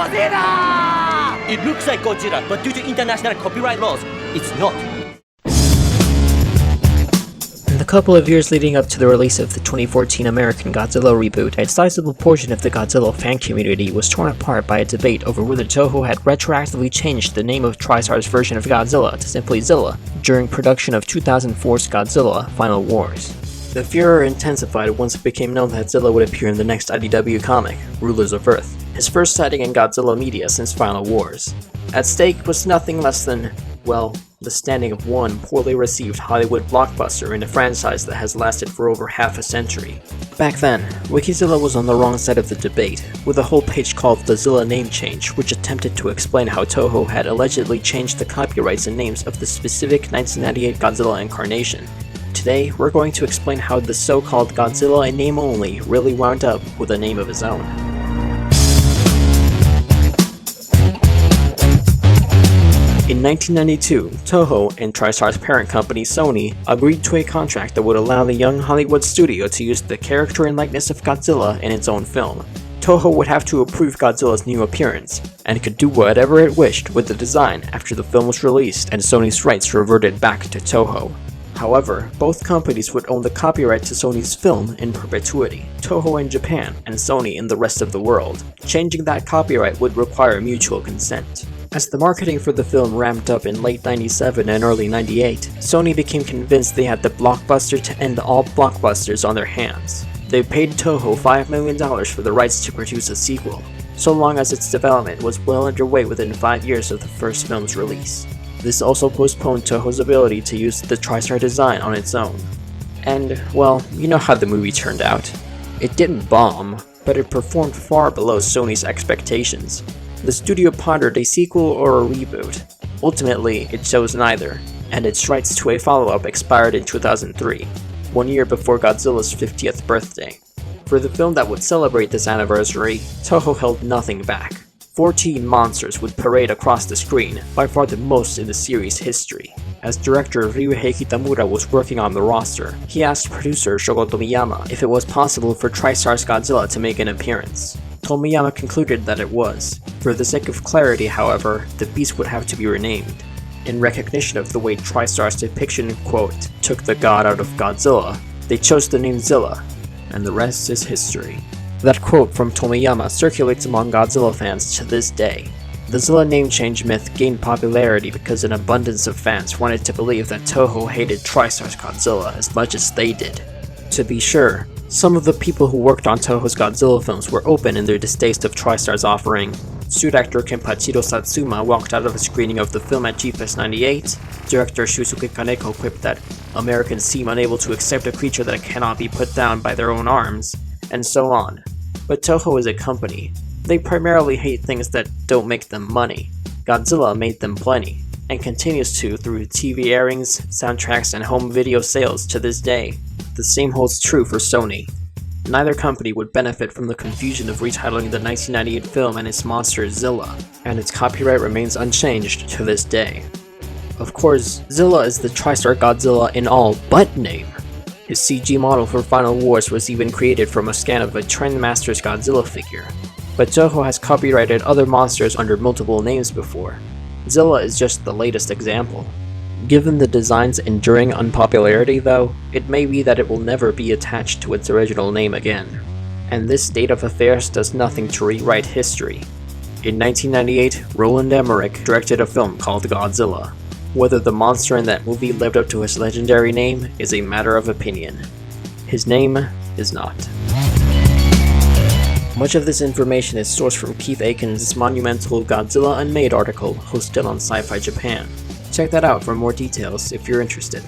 Godzilla! It looks like Godzilla, but due to international copyright laws, it's not. In the couple of years leading up to the release of the 2014 American Godzilla reboot, a sizable portion of the Godzilla fan community was torn apart by a debate over whether Toho had retroactively changed the name of TriStar's version of Godzilla to simply Zilla during production of 2004's Godzilla Final Wars. The furor intensified once it became known that Zilla would appear in the next IDW comic, Rulers of Earth, his first sighting in Godzilla media since Final Wars. At stake was nothing less than, well, the standing of one poorly received Hollywood blockbuster in a franchise that has lasted for over half a century. Back then, Wikizilla was on the wrong side of the debate, with a whole page called The Zilla Name Change, which attempted to explain how Toho had allegedly changed the copyrights and names of the specific 1998 Godzilla incarnation. Today, we're going to explain how the so-called Godzilla in name only really wound up with a name of his own. In 1992, Toho and TriStar's parent company Sony agreed to a contract that would allow the young Hollywood studio to use the character and likeness of Godzilla in its own film. Toho would have to approve Godzilla's new appearance, and could do whatever it wished with the design after the film was released and Sony's rights reverted back to Toho. However, both companies would own the copyright to Sony's film in perpetuity, Toho in Japan and Sony in the rest of the world. Changing that copyright would require mutual consent. As the marketing for the film ramped up in late 97 and early 98, Sony became convinced they had the blockbuster to end all blockbusters on their hands. They paid Toho $5 million for the rights to produce a sequel, so long as its development was well underway within 5 years of the first film's release. This also postponed Toho's ability to use the TriStar design on its own. And, well, you know how the movie turned out. It didn't bomb, but it performed far below Sony's expectations. The studio pondered a sequel or a reboot. Ultimately, it chose neither, and its rights to a follow-up expired in 2003, 1 year before Godzilla's 50th birthday. For the film that would celebrate this anniversary, Toho held nothing back. 14 monsters would parade across the screen, by far the most in the series' history. As director Ryuhei Kitamura was working on the roster, he asked producer Shogo Tomiyama if it was possible for TriStar's Godzilla to make an appearance. Tomiyama concluded that it was. For the sake of clarity, however, the beast would have to be renamed. In recognition of the way TriStar's depiction, quote, took the god out of Godzilla, they chose the name Zilla, and the rest is history. That quote from Tomiyama circulates among Godzilla fans to this day. The Zilla name change myth gained popularity because an abundance of fans wanted to believe that Toho hated TriStar's Godzilla as much as they did. To be sure, some of the people who worked on Toho's Godzilla films were open in their distaste of TriStar's offering. Suit actor Kenpachiro Satsuma walked out of a screening of the film at G-Fest 98. Director Shusuke Kaneko quipped that Americans seem unable to accept a creature that cannot be put down by their own arms, and so on. But Toho is a company. They primarily hate things that don't make them money. Godzilla made them plenty, and continues to through TV airings, soundtracks, and home video sales to this day. The same holds true for Sony. Neither company would benefit from the confusion of retitling the 1998 film and its monster Zilla, and its copyright remains unchanged to this day. Of course, Zilla is the TriStar Godzilla in all but name. His CG model for Final Wars was even created from a scan of a Trendmaster's Godzilla figure. But Toho has copyrighted other monsters under multiple names before. Zilla is just the latest example. Given the design's enduring unpopularity though, it may be that it will never be attached to its original name again. And this state of affairs does nothing to rewrite history. In 1998, Roland Emmerich directed a film called Godzilla. Whether the monster in that movie lived up to his legendary name is a matter of opinion. His name is not. Much of this information is sourced from Keith Aiken's monumental Godzilla Unmade article hosted on Sci-Fi Japan. Check that out for more details if you're interested.